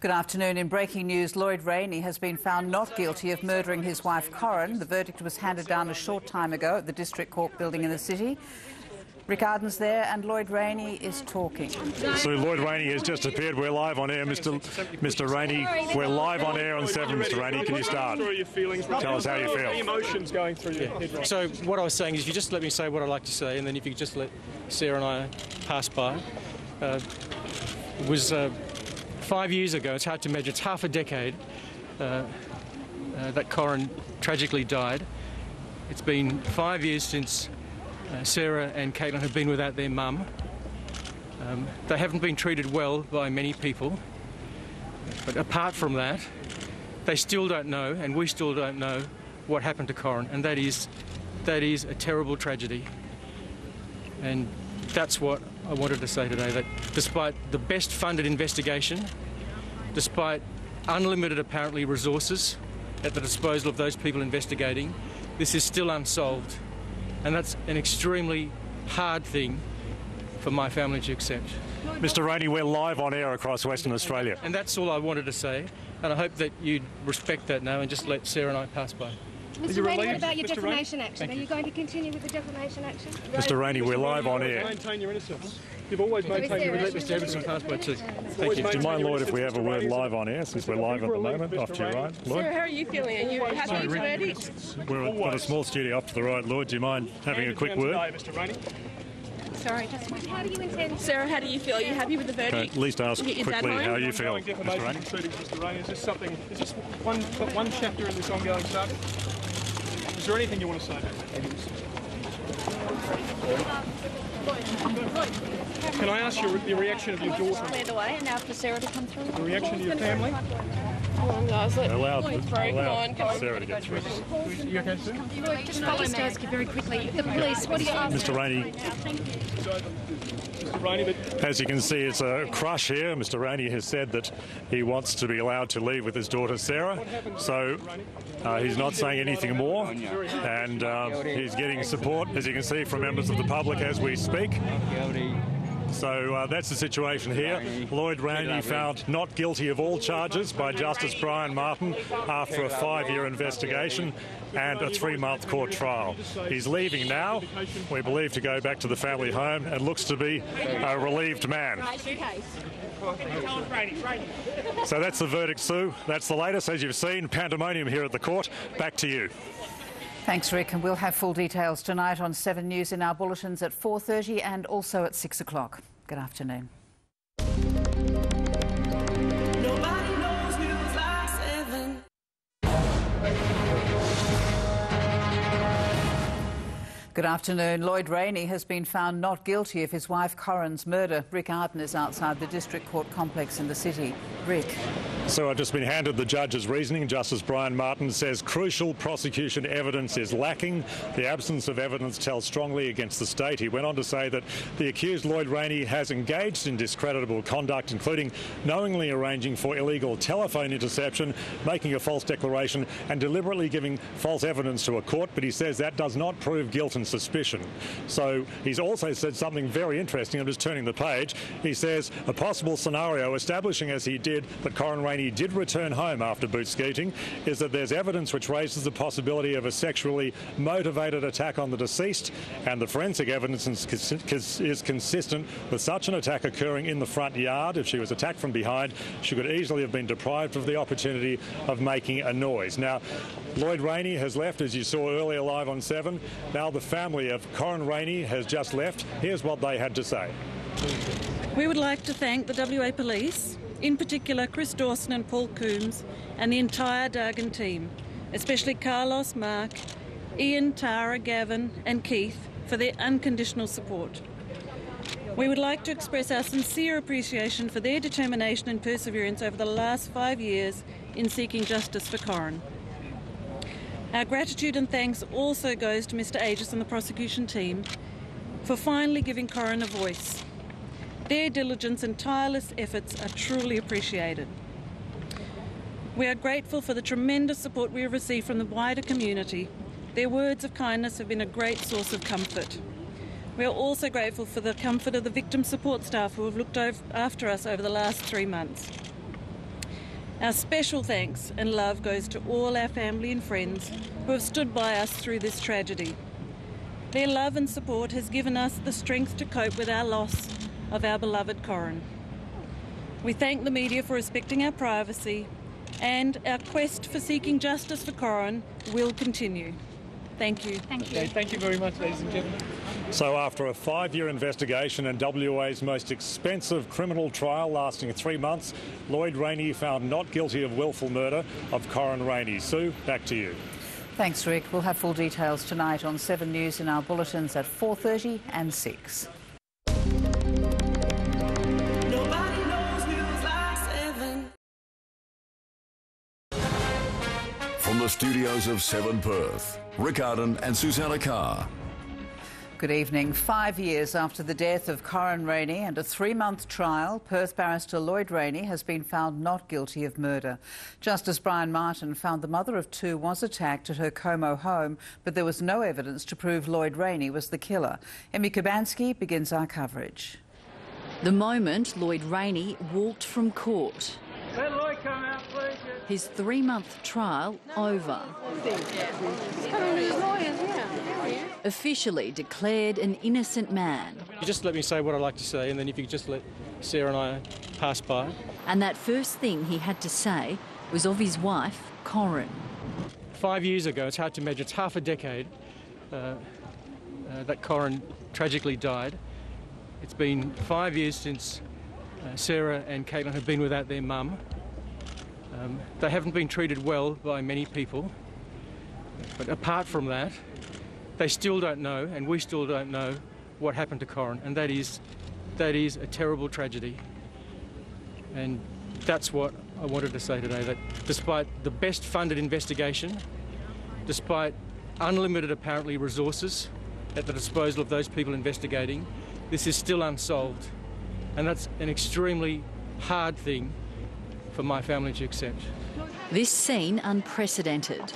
Good afternoon. In breaking news, Lloyd Rayney has been found not guilty of murdering his wife Corinne. The verdict was handed down a short time ago at the District Court building in the city. Rick Ardon's there and Lloyd Rayney is talking. So Lloyd Rayney has just appeared. We're live on air, Mr. Rayney. We're live on air on 7, Mr. Rayney. Can you start? Tell us how you feel. Emotions going through your head right. So what I was saying is, if you just let me say what I'd like to say, and then if you could just let Sarah and I pass by. It was 5 years ago. It's hard to imagine. It's half a decade that Corinne tragically died. It's been 5 years since Sarah and Caitlin have been without their mum. They haven't been treated well by many people. But apart from that, they still don't know, and we still don't know, what happened to Corinne. And that is a terrible tragedy. And that's what I wanted to say today, that despite the best funded investigation, despite unlimited, apparently, resources at the disposal of those people investigating, this is still unsolved. And that's an extremely hard thing for my family to accept. Mr. Rayney, we're live on air across Western Australia. And that's all I wanted to say. And I hope that you'd respect that now and just let Sarah and I pass by. Mr. Rayney, what about your defamation action? Are you going to continue with the defamation action? Mr. Rayney, we're live on air. Maintain your innocence. You've always maintained your innocence. Let Mr. Everson pass by too. Thank you. Do you mind, Lloyd, if we have a word live on air, since we're live at the moment? Off to your right, Lloyd. Sarah, how are you feeling? Are you happy with the verdict? We've got a small studio off to the right. Lloyd, do you mind having a quick word? Sorry, just how do you intend? Sarah, how do you feel? Are you happy with the verdict? Okay, at least ask quickly how you feel, Mr. Rayney. Mr. Rayney, is this one chapter in this ongoing saga? Is there anything you want to say about that? Can I ask the reaction of your daughter? Clear the way, and now for Sarah to come through. The reaction of your family? Come on, guys, Allow Sarah to get through. You okay, sir? Just follow me. Ask you very quickly. The police, what do you ask? Mr. Rayney. As you can see, it's a crush here. Mr. Rayney has said that he wants to be allowed to leave with his daughter Sarah, so he's not saying anything more, and he's getting support, as you can see, from members of the public as we speak. So that's the situation here. Lloyd Rayney found not guilty of all charges by Justice Brian Martin after a 5-year investigation and a 3-month court trial. He's leaving now, we believe, to go back to the family home, and looks to be a relieved man. So that's the verdict, Sue. That's the latest. As you've seen, pandemonium here at the court. Back to you. Thanks, Rick, and we'll have full details tonight on 7 News in our bulletins at 4:30 and also at 6 o'clock. Good afternoon. Good afternoon. Lloyd Rayney has been found not guilty of his wife Corinne's murder. Rick Ardon is outside the District Court complex in the city. Rick. So I've just been handed the judge's reasoning. Justice Brian Martin says crucial prosecution evidence is lacking. The absence of evidence tells strongly against the state. He went on to say that the accused Lloyd Rayney has engaged in discreditable conduct, including knowingly arranging for illegal telephone interception, making a false declaration and deliberately giving false evidence to a court. But he says that does not prove guilt and suspicion. So he's also said something very interesting. I'm just turning the page. He says a possible scenario, establishing as he did that Corinne Rayney did return home after boot skeeting, is that there's evidence which raises the possibility of a sexually motivated attack on the deceased, and the forensic evidence is consistent with such an attack occurring in the front yard. If she was attacked from behind, she could easily have been deprived of the opportunity of making a noise. Now, Lloyd Rayney has left, as you saw earlier live on 7. Now the family of Corinne Rayney has just left. Here's what they had to say. We would like to thank the WA Police, in particular Chris Dawson and Paul Coombs, and the entire Dargan team, especially Carlos, Mark, Ian, Tara, Gavin and Keith, for their unconditional support. We would like to express our sincere appreciation for their determination and perseverance over the last 5 years in seeking justice for Corinne. Our gratitude and thanks also goes to Mr Aegis and the prosecution team for finally giving Corinne a voice. Their diligence and tireless efforts are truly appreciated. We are grateful for the tremendous support we have received from the wider community. Their words of kindness have been a great source of comfort. We are also grateful for the comfort of the victim support staff who have looked after us over the last 3 months. Our special thanks and love goes to all our family and friends who have stood by us through this tragedy. Their love and support has given us the strength to cope with our loss of our beloved Corin. We thank the media for respecting our privacy, and our quest for seeking justice for Corin will continue. Thank you. Thank you. Okay, thank you very much, ladies and gentlemen. So after a 5-year investigation and WA's most expensive criminal trial lasting 3 months, Lloyd Rayney found not guilty of willful murder of Corin Rayney. Sue, back to you. Thanks, Rick. We'll have full details tonight on 7 News in our bulletins at 4:30 and 6. From the studios of 7 Perth, Rick Ardon and Susannah Carr. Good evening. 5 years after the death of Corin Rayney and a 3-month trial, Perth barrister Lloyd Rayney has been found not guilty of murder. Justice Brian Martin found the mother of 2 was attacked at her Como home, but there was no evidence to prove Lloyd Rayney was the killer. Emmy Kubanski begins our coverage. The moment Lloyd Rayney walked from court. Let Lloyd come out, please. His 3-month trial over. Officially declared an innocent man. You just let me say what I'd like to say, and then if you could just let Sarah and I pass by. And that first thing he had to say was of his wife, Corin. 5 years ago, it's hard to imagine, it's half a decade that Corin tragically died. It's been 5 years since Sarah and Caitlin have been without their mum. They haven't been treated well by many people, but apart from that, they still don't know, and we still don't know, what happened to Corin, and that is a terrible tragedy. And that's what I wanted to say today, that despite the best funded investigation, despite unlimited, apparently, resources at the disposal of those people investigating, this is still unsolved. And that's an extremely hard thing for my family to accept. This scene unprecedented.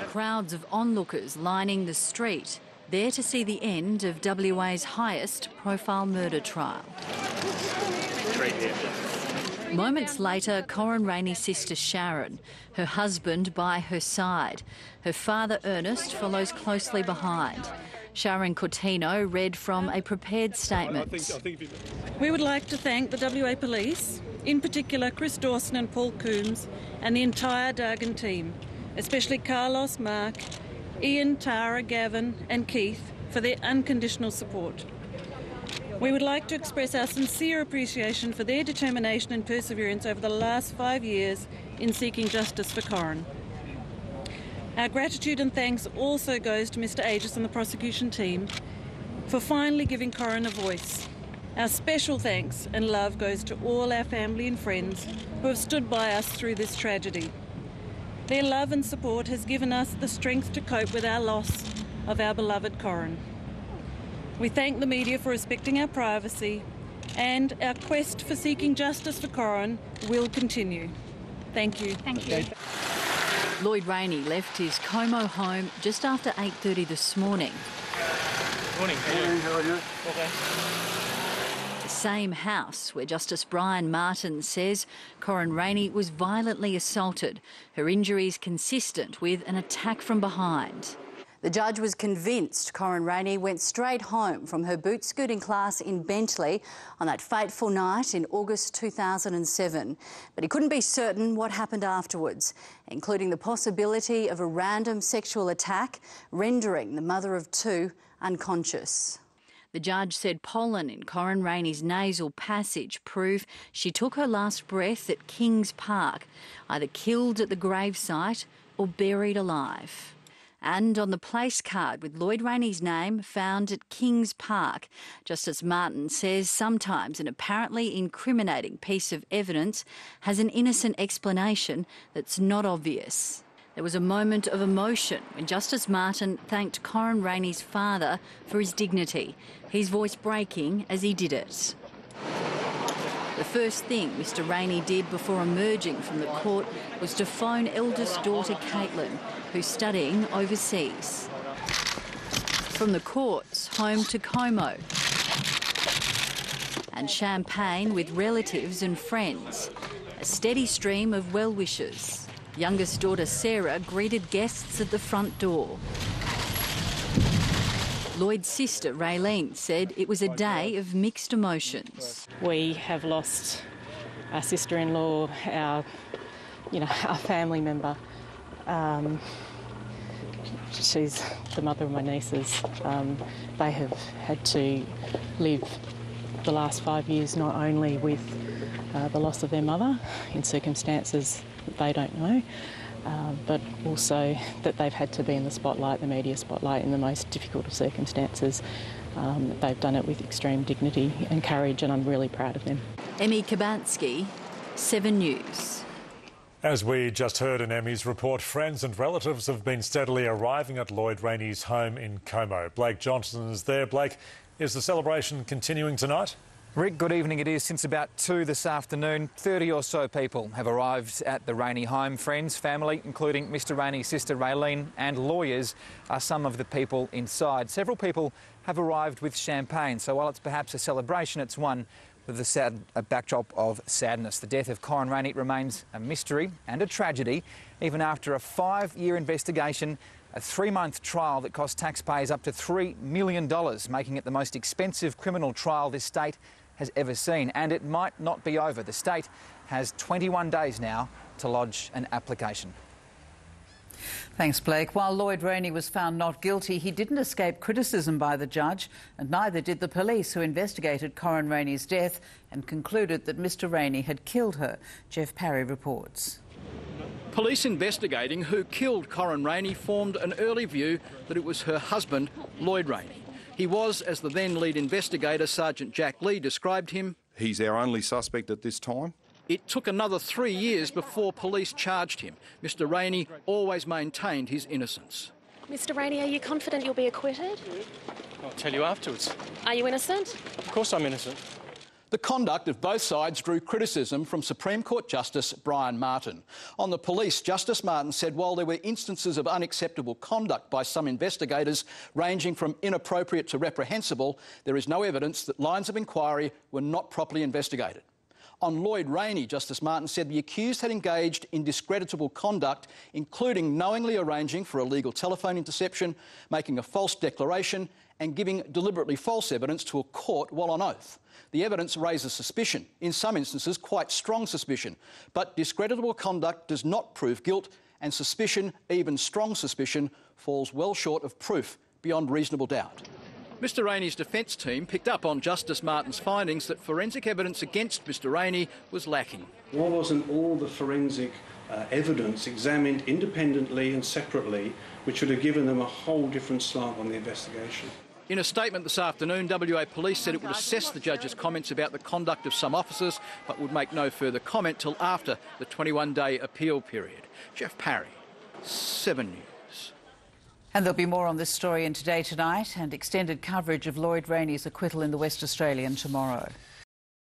Crowds of onlookers lining the street, there to see the end of WA's highest profile murder trial. Moments later, Corin Rayney's sister Sharon, her husband by her side. Her father Ernest follows closely behind. Sharon Cortino read from a prepared statement. We would like to thank the WA Police, in particular Chris Dawson and Paul Coombs, and the entire Ardon team, especially Carlos, Mark, Ian, Tara, Gavin and Keith, for their unconditional support. We would like to express our sincere appreciation for their determination and perseverance over the last 5 years in seeking justice for Corin. Our gratitude and thanks also goes to Mr Aegis and the prosecution team for finally giving Corin a voice. Our special thanks and love goes to all our family and friends who have stood by us through this tragedy. Their love and support has given us the strength to cope with our loss of our beloved Corin. We thank the media for respecting our privacy, and our quest for seeking justice for Corin will continue. Thank you. Thank you. Lloyd Rayney left his Como home just after 8:30 this morning. Morning. How are you? Okay. The same house where Justice Brian Martin says Corin Rayney was violently assaulted, her injuries consistent with an attack from behind. The judge was convinced Corin Rayney went straight home from her boot scooting class in Bentley on that fateful night in August 2007. But he couldn't be certain what happened afterwards, including the possibility of a random sexual attack, rendering the mother of 2 unconscious. The judge said pollen in Corin Rayney's nasal passage prove she took her last breath at Kings Park, either killed at the gravesite or buried alive. And on the place card with Lloyd Rayney's name found at Kings Park, Justice Martin says sometimes an apparently incriminating piece of evidence has an innocent explanation that's not obvious. There was a moment of emotion when Justice Martin thanked Corin Rayney's father for his dignity, his voice breaking as he did it. The first thing Mr Rayney did before emerging from the court was to phone eldest daughter Caitlin, who's studying overseas. From the courts, home to Como. And champagne with relatives and friends. A steady stream of well-wishers. Youngest daughter Sarah greeted guests at the front door. Lloyd's sister Rayney said it was a day of mixed emotions. We have lost our sister-in-law, our family member. She's the mother of my nieces. They have had to live the last 5 years not only with the loss of their mother in circumstances that they don't know, but also that they've had to be in the spotlight, the media spotlight, in the most difficult of circumstances. They've done it with extreme dignity and courage, and I'm really proud of them. Emmy Kabansky, 7 News. As we just heard in Emmy's report, friends and relatives have been steadily arriving at Lloyd Rayney's home in Como. Blake Johnson is there. Blake, is the celebration continuing tonight? Rick, good evening. It is since about 2 this afternoon. 30 or so people have arrived at the Rayney home. Friends, family, including Mr Rayney's sister Raylene, and lawyers are some of the people inside. Several people have arrived with champagne, so while it's perhaps a celebration, it's one with a backdrop of sadness. The death of Corin Rayney remains a mystery and a tragedy, even after a 5-year investigation, a 3-month trial that cost taxpayers up to $3 million, making it the most expensive criminal trial this state has ever seen. And it might not be over. The state has 21 days now to lodge an application. Thanks, Blake. While Lloyd Rayney was found not guilty, he didn't escape criticism by the judge, and neither did the police who investigated Corin Rayney's death and concluded that Mr Rayney had killed her. Jeff Parry reports. Police investigating who killed Corin Rayney formed an early view that it was her husband, Lloyd Rayney. He was, as the then lead investigator, Sergeant Jack Lee, described him, he's our only suspect at this time. It took another 3 years before police charged him. Mr Rayney always maintained his innocence. Mr Rayney, are you confident you'll be acquitted? I'll tell you afterwards. Are you innocent? Of course I'm innocent. The conduct of both sides drew criticism from Supreme Court Justice Brian Martin. On the police, Justice Martin said while there were instances of unacceptable conduct by some investigators ranging from inappropriate to reprehensible, there is no evidence that lines of inquiry were not properly investigated. On Lloyd Rayney, Justice Martin said the accused had engaged in discreditable conduct, including knowingly arranging for illegal telephone interception, making a false declaration and giving deliberately false evidence to a court while on oath. The evidence raises suspicion, in some instances quite strong suspicion, but discreditable conduct does not prove guilt, and suspicion, even strong suspicion, falls well short of proof beyond reasonable doubt. Mr Rayney's defence team picked up on Justice Martin's findings that forensic evidence against Mr Rayney was lacking. Why wasn't all the forensic evidence examined independently and separately, which would have given them a whole different slant on the investigation? In a statement this afternoon, WA Police said it would assess the judge's comments about the conduct of some officers, but would make no further comment till after the 21-day appeal period. Jeff Parry, 7 News. And there'll be more on this story in Today Tonight and extended coverage of Lloyd Rayney's acquittal in the West Australian tomorrow.